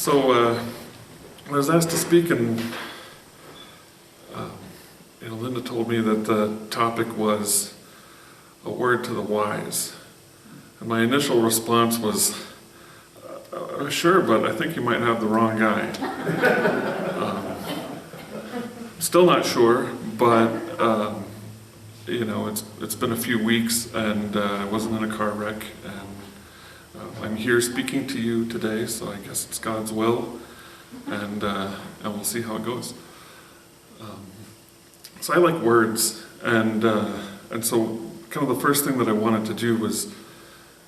I was asked to speak, and Linda told me that the topic was a word to the wise. And my initial response was, sure, but I think you might have the wrong guy. Still not sure, but it's been a few weeks, and I wasn't in a car wreck, and I'm here speaking to you today, so I guess it's God's will, and we'll see how it goes. So I like words, and so kind of the first thing that I wanted to do was,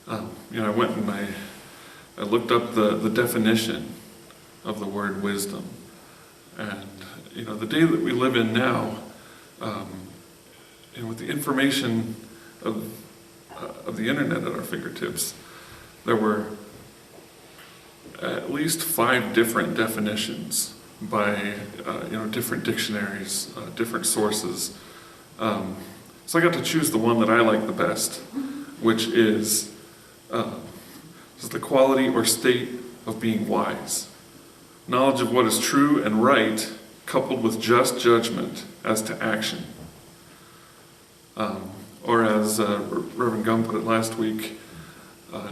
I went and I looked up the definition of the word wisdom, and the day that we live in now, with the information of the internet at our fingertips, there were at least 5 different definitions by different dictionaries, different sources. So I got to choose the one that I like the best, which is the quality or state of being wise. Knowledge of what is true and right, coupled with just judgment as to action. Or as Reverend Gum put it last week,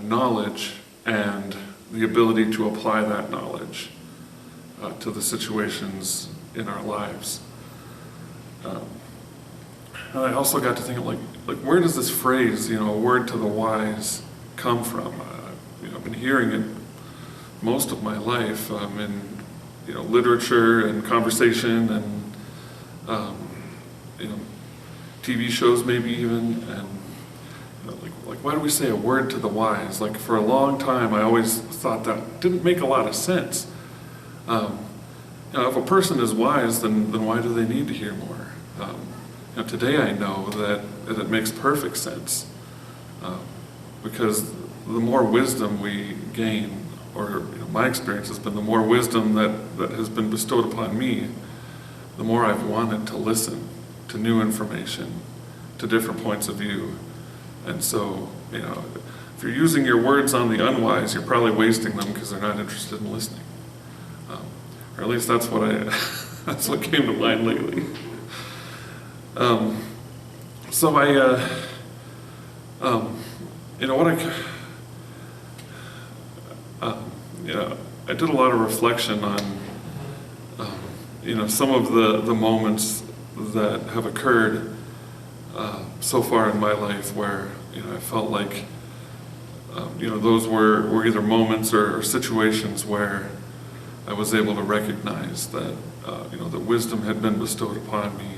knowledge and the ability to apply that knowledge to the situations in our lives. And I also got to think of like where does this phrase, a word to the wise, come from? I've been hearing it most of my life in literature and conversation and TV shows maybe even, and why do we say a word to the wise? Like for a long time I always thought that didn't make a lot of sense. If a person is wise, then why do they need to hear more? Today I know that it makes perfect sense, because the more wisdom we gain, or my experience has been the more wisdom that has been bestowed upon me, the more I've wanted to listen to new information, to different points of view. And so, if you're using your words on the unwise, you're probably wasting them because they're not interested in listening. Or at least that's what that's what came to mind lately. So I did a lot of reflection on, some of the moments that have occurred so far in my life where, I felt like, those were either moments or situations where I was able to recognize that, that wisdom had been bestowed upon me.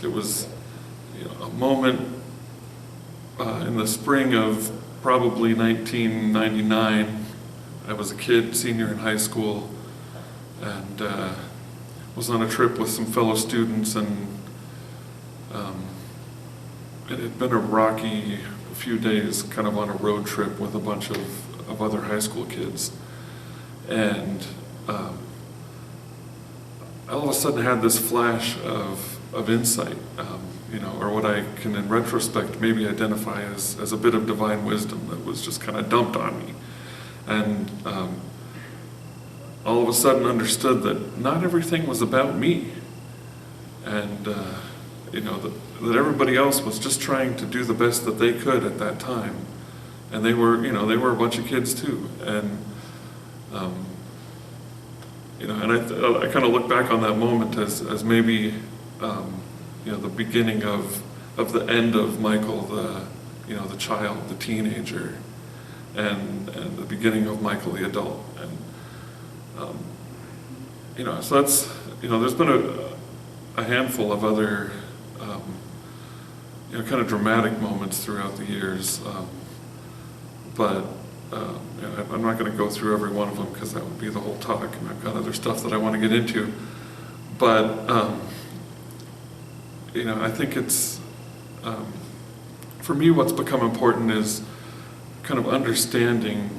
It was, a moment in the spring of probably 1999. I was a kid, senior in high school, and was on a trip with some fellow students, and it had been a rocky few days, kind of on a road trip with a bunch of other high school kids. And I all of a sudden had this flash of insight, or what I can in retrospect maybe identify as a bit of divine wisdom that was just kind of dumped on me. And all of a sudden understood that not everything was about me, and that everybody else was just trying to do the best that they could at that time, and they were a bunch of kids too, and and I kind of look back on that moment as maybe the beginning of the end of Michael, the child, the teenager, and the beginning of Michael the adult. And so that's, there's been a handful of other kind of dramatic moments throughout the years, but I'm not going to go through every one of them because that would be the whole talk, and I've got other stuff that I want to get into. But I think it's for me what's become important is kind of understanding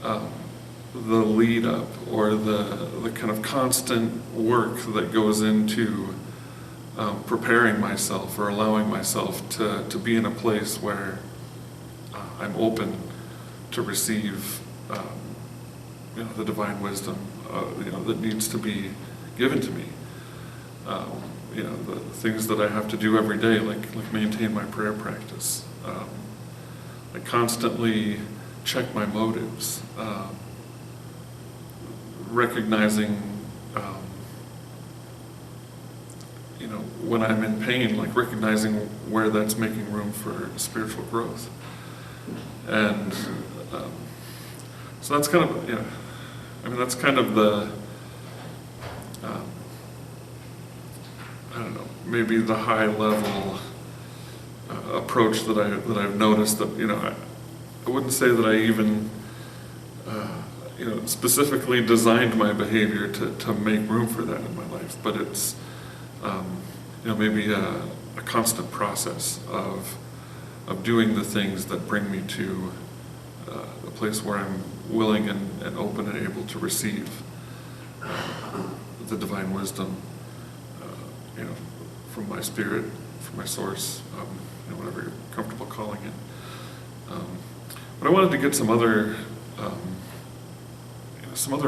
the lead up, or the kind of constant work that goes into preparing myself, or allowing myself to be in a place where I'm open to receive the divine wisdom, that needs to be given to me. The things that I have to do every day, like maintain my prayer practice, like constantly check my motives, recognizing, when I'm in pain, like recognizing where that's making room for spiritual growth. And so that's kind of, that's kind of the, I don't know, maybe the high level approach that I've noticed that, I wouldn't say that I even, specifically designed my behavior to make room for that in my life, but it's, maybe a constant process of doing the things that bring me to a place where I'm willing and open and able to receive the divine wisdom, from my spirit, from my source, whatever you're comfortable calling it. But I wanted to get some other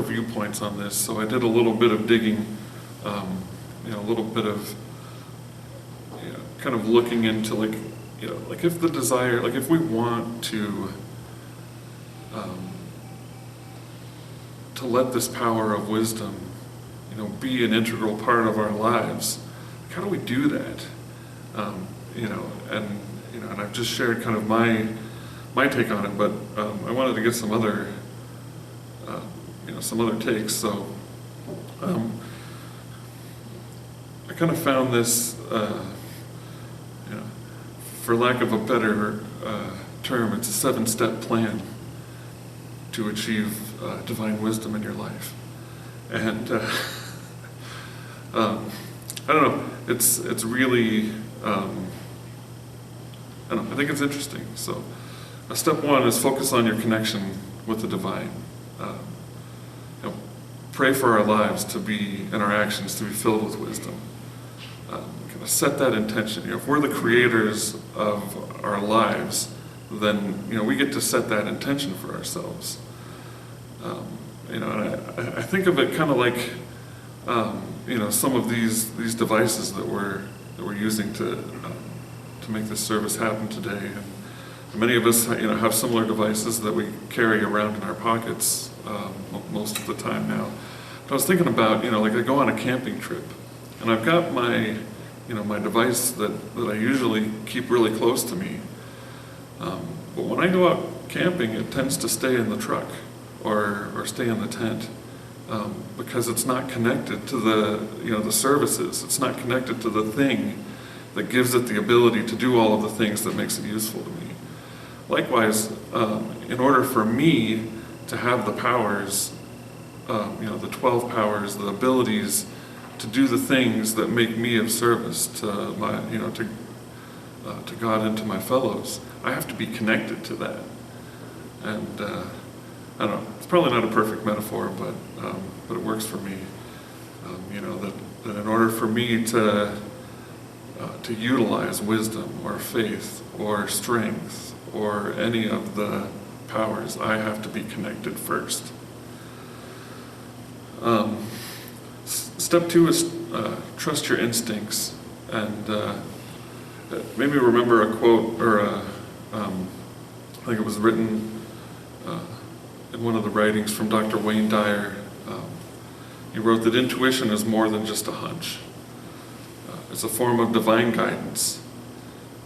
viewpoints on this, so I did a little bit of digging, a little bit of kind of looking into like if the desire, like if we want to let this power of wisdom, be an integral part of our lives, how do we do that? And I've just shared kind of my take on it, but I wanted to get some other takes. So I kind of found this, for lack of a better term, it's a 7-step plan to achieve divine wisdom in your life. And I don't know, it's really, I think it's interesting. So step 1 is focus on your connection with the divine. Pray for our lives to be, and our actions to be filled with wisdom. Kind of set that intention. If we're the creators of our lives, then we get to set that intention for ourselves. And I think of it kind of like some of these devices that we're using to make this service happen today. And many of us have similar devices that we carry around in our pockets most of the time now. But I was thinking about like I go on a camping trip, and I've got my my device that I usually keep really close to me. But when I go out camping, it tends to stay in the truck or stay in the tent because it's not connected to the services. It's not connected to the thing that gives it the ability to do all of the things that makes it useful to me. Likewise, in order for me to have the powers, the 12 powers, the abilities to do the things that make me of service to my, to God and to my fellows, I have to be connected to that. And I don't know, it's probably not a perfect metaphor, but it works for me. That in order for me to utilize wisdom or faith or strength or any of the powers, I have to be connected first. Step 2 is trust your instincts, and maybe remember a quote, or I think it was written in one of the writings from Dr. Wayne Dyer. He wrote that intuition is more than just a hunch. It's a form of divine guidance.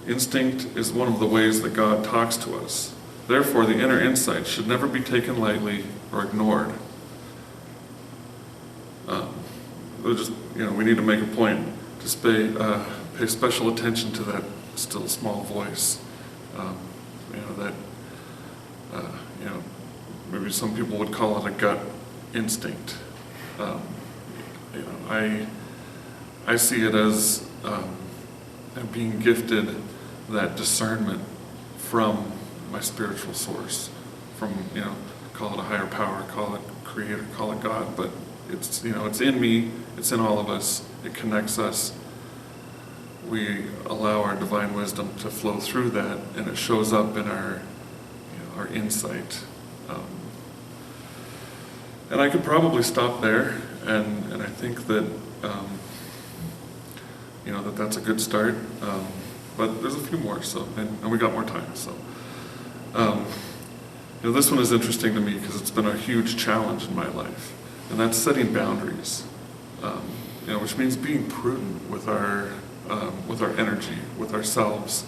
Instinct is one of the ways that God talks to us. Therefore, the inner insight should never be taken lightly or ignored. We need to make a point to pay special attention to that still small voice. Maybe some people would call it a gut instinct. I see it as being gifted that discernment from my spiritual source, from call it a higher power, call it creator, call it God, but it's it's in me, it's in all of us, it connects us. We allow our divine wisdom to flow through that, and it shows up in our insight. And I could probably stop there, and I think that, that's a good start. But there's a few more, and we got more time, so. This one is interesting to me because it's been a huge challenge in my life, and that's setting boundaries. Which means being prudent with our energy, with ourselves.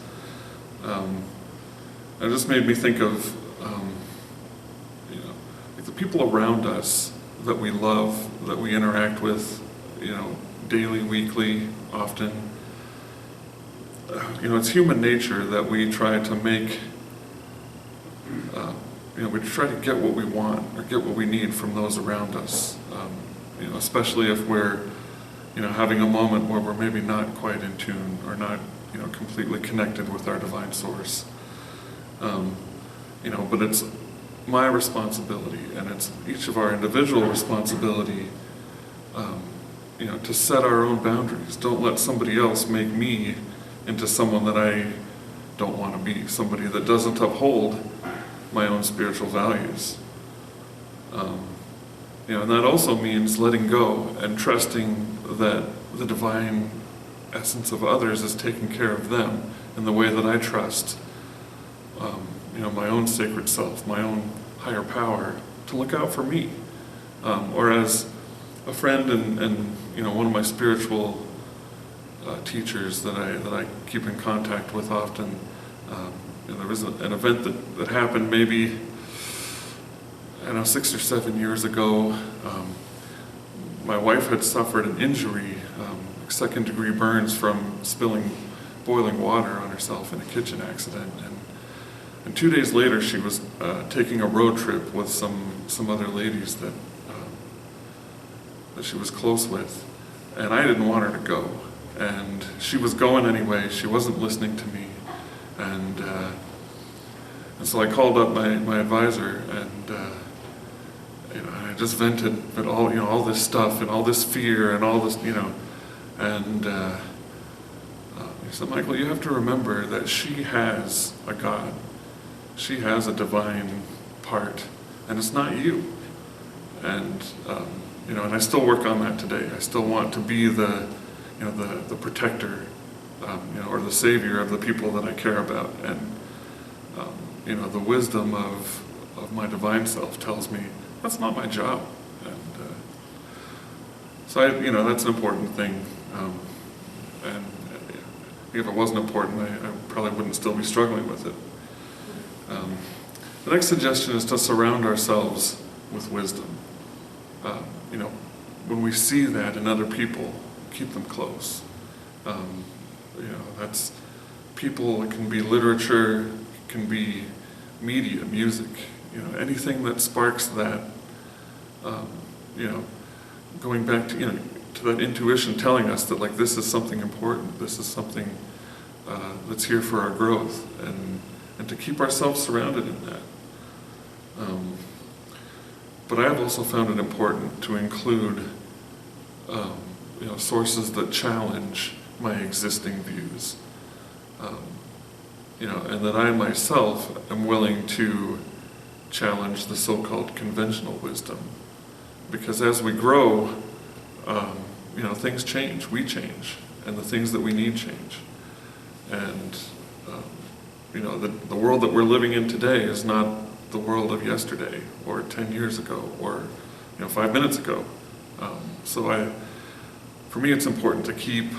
It just made me think of, like the people around us that we love, that we interact with, daily, weekly, often. It's human nature that we try to make, we try to get what we want or get what we need from those around us. Especially if we're, having a moment where we're maybe not quite in tune or not, completely connected with our divine source. But it's my responsibility, and it's each of our individual responsibility, to set our own boundaries. Don't let somebody else make me into someone that I don't want to be, somebody that doesn't uphold my own spiritual values. And that also means letting go and trusting that the divine essence of others is taking care of them in the way that I trust, my own sacred self, my own higher power to look out for me. Or as a friend and one of my spiritual teachers that I keep in contact with often, there was an event that happened maybe, 6 or 7 years ago. My wife had suffered an injury, second-degree burns from spilling boiling water on herself in a kitchen accident. And 2 days later, she was taking a road trip with some other ladies that she was close with, and I didn't want her to go. And she was going anyway. She wasn't listening to me, and so I called up my advisor, and I just vented at all this stuff and all this fear and all this, and he said, "Michael, you have to remember that she has a God. She has a divine part, and it's not you." And and I still work on that today. I still want to be the protector, or the savior of the people that I care about. And the wisdom of my divine self tells me that's not my job. And so that's an important thing. And if it wasn't important, I probably wouldn't still be struggling with it. The next suggestion is to surround ourselves with wisdom. When we see that in other people, keep them close. That's people. It can be literature, it can be media, music. Anything that sparks that. Going back to to that intuition telling us that this is something important. This is something that's here for our growth, and to keep ourselves surrounded in that. But I have also found it important to include, sources that challenge my existing views, and that I myself am willing to challenge the so-called conventional wisdom, because as we grow, things change, we change, and the things that we need change, and the world that we're living in today is not the world of yesterday, or 10 years ago, or 5 minutes ago. For me, it's important to keep,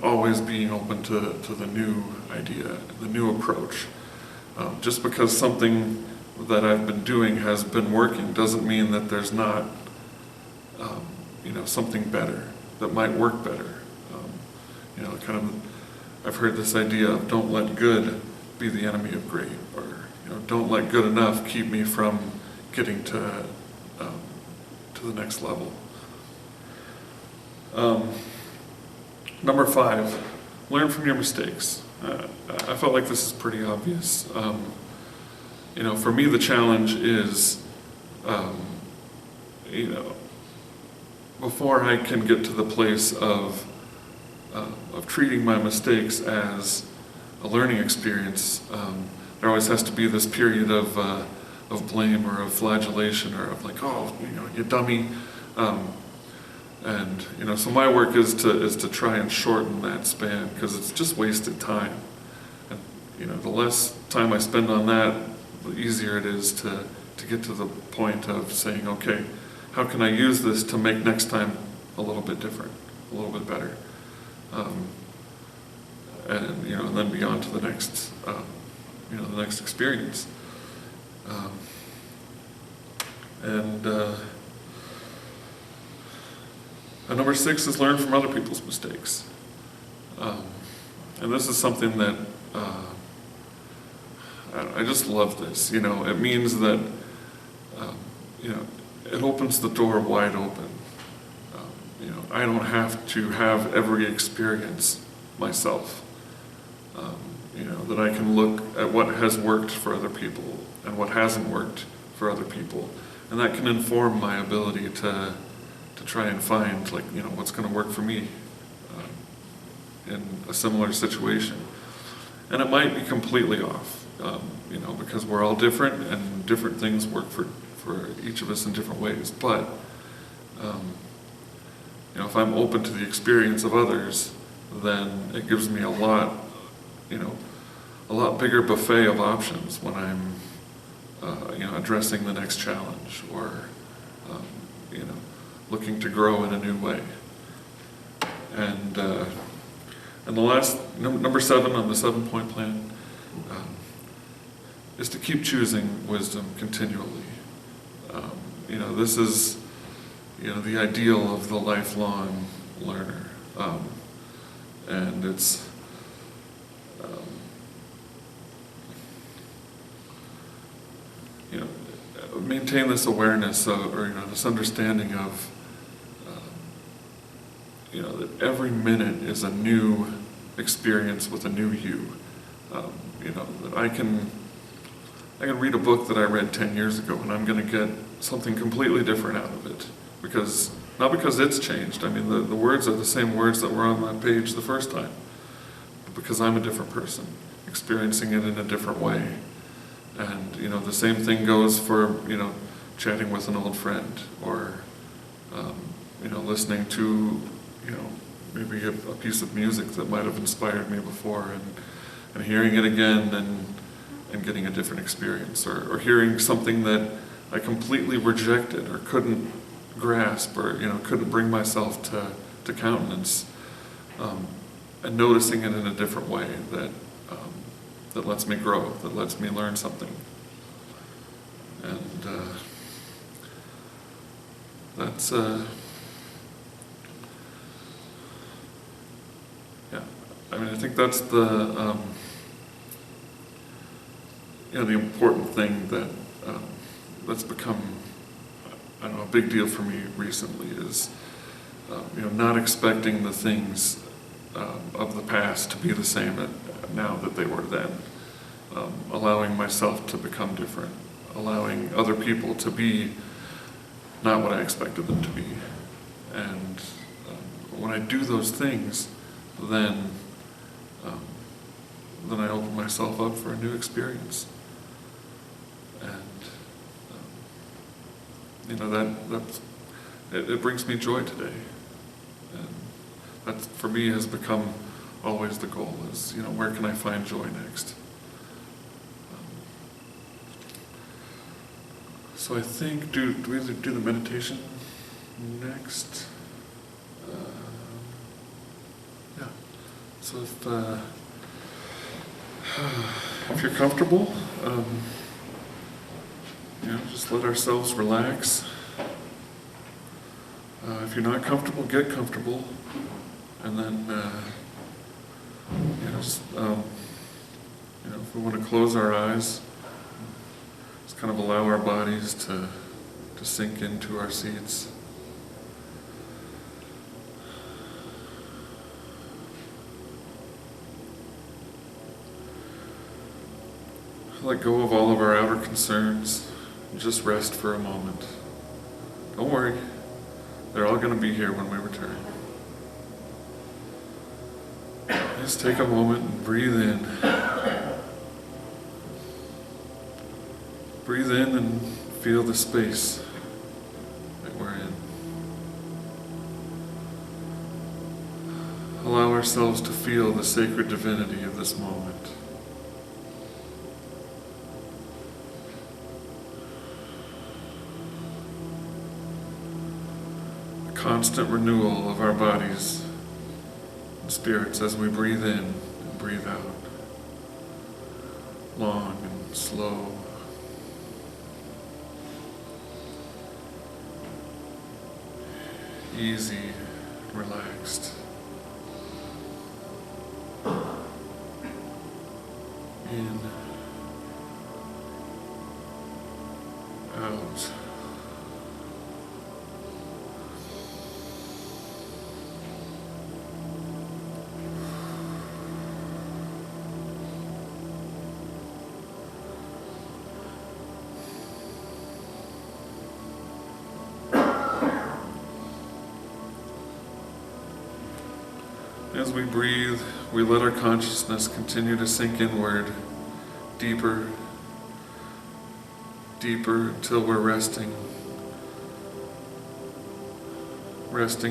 always being open to the new idea, the new approach. Just because something that I've been doing has been working doesn't mean that there's not, something better that might work better. I've heard this idea of don't let good be the enemy of great, or don't let good enough keep me from getting to the next level. Number 5, learn from your mistakes. I felt like this is pretty obvious. For me, the challenge is, before I can get to the place of treating my mistakes as a learning experience, there always has to be this period of blame or of flagellation or of like, oh, you dummy. And so my work is to try and shorten that span, because it's just wasted time. And the less time I spend on that, the easier it is to get to the point of saying, okay, how can I use this to make next time a little bit different, a little bit better, and then be on to the next, the next experience. And number 6 is learn from other people's mistakes. And this is something that I just love this. It means that it opens the door wide open. I don't have to have every experience myself. That I can look at what has worked for other people and what hasn't worked for other people, and that can inform my ability to try and find what's going to work for me in a similar situation. And it might be completely off, because we're all different and different things work for each of us in different ways. But if I'm open to the experience of others, then it gives me a lot bigger buffet of options when I'm addressing the next challenge, or looking to grow in a new way. And the last, number 7 on the 7-point plan, is to keep choosing wisdom continually. This is the ideal of the lifelong learner, and it's maintain this awareness or this understanding of that every minute is a new experience with a new you. That I can read a book that I read 10 years ago and I'm going to get something completely different out of it, not because it's changed. I mean, the words are the same words that were on that page the first time, but because I'm a different person experiencing it in a different way. And the same thing goes for chatting with an old friend, or listening to maybe a piece of music that might have inspired me before, and hearing it again and getting a different experience, or hearing something that I completely rejected or couldn't grasp, or couldn't bring myself to countenance, and noticing it in a different way that lets me grow, that lets me learn something. And that's I think that's the the important thing that's become a big deal for me recently is not expecting the things of the past to be the same now that they were then. Allowing myself to become different, allowing other people to be not what I expected them to be. And when I do those things, then I open myself up for a new experience. And it brings me joy today. And that, for me, has become always the goal, is where can I find joy next? So I think, do we do the meditation next? Yeah. So if you're comfortable, just let ourselves relax. If you're not comfortable, get comfortable, and then if we want to close our eyes, just kind of allow our bodies to sink into our seats. Let go of all of our outer concerns and just rest for a moment. Don't worry, they're all going to be here when we return. Just take a moment and breathe in. Breathe breathe in and feel the space that we're in. Allow ourselves to feel the sacred divinity of this moment. The constant renewal of our bodies and spirits as we breathe in and breathe out. Long and slow. Easy, relaxed. In, out. As we breathe, we let our consciousness continue to sink inward, deeper, deeper, until we're resting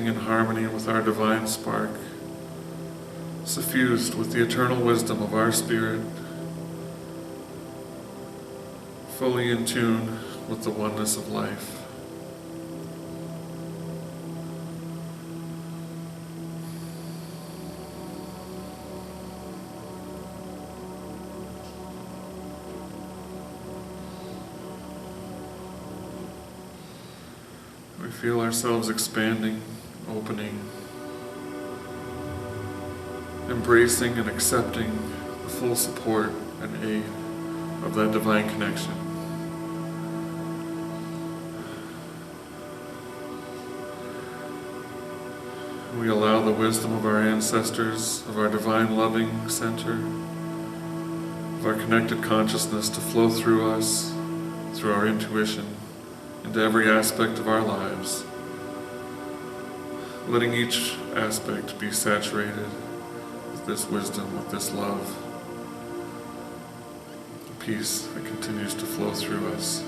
in harmony with our divine spark, suffused with the eternal wisdom of our spirit, fully in tune with the oneness of life. We feel ourselves expanding, opening, embracing and accepting the full support and aid of that divine connection. We allow the wisdom of our ancestors, of our divine loving center, of our connected consciousness to flow through us, through our intuition, into every aspect of our lives, letting each aspect be saturated with this wisdom, with this love, the peace that continues to flow through us.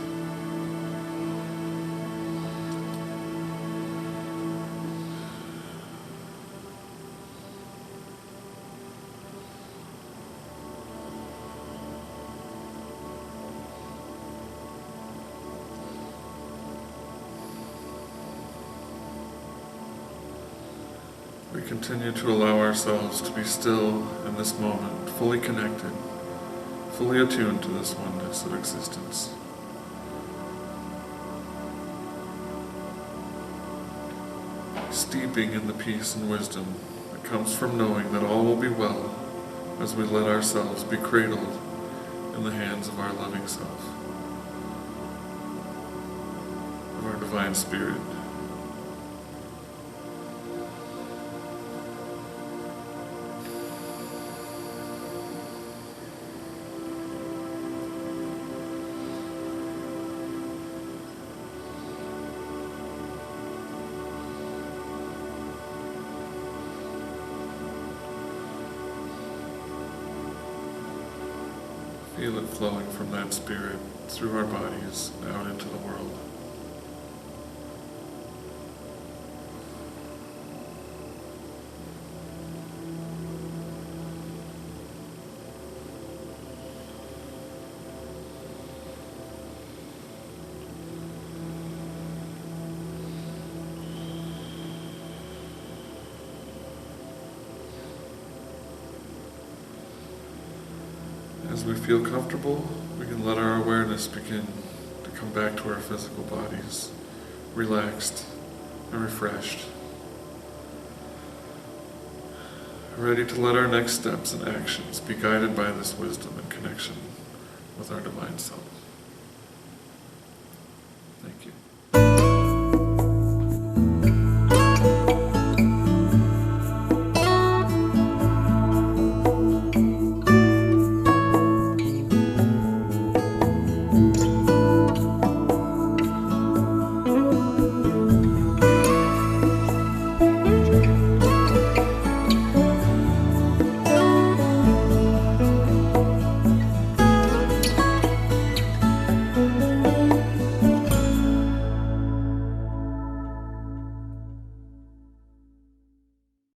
We continue to allow ourselves to be still in this moment, fully connected, fully attuned to this oneness of existence. Steeping in the peace and wisdom that comes from knowing that all will be well as we let ourselves be cradled in the hands of our loving self, of our divine spirit. Feel it flowing from that spirit through our bodies out into the world. As we feel comfortable, we can let our awareness begin to come back to our physical bodies, relaxed and refreshed, ready to let our next steps and actions be guided by this wisdom and connection with our divine self.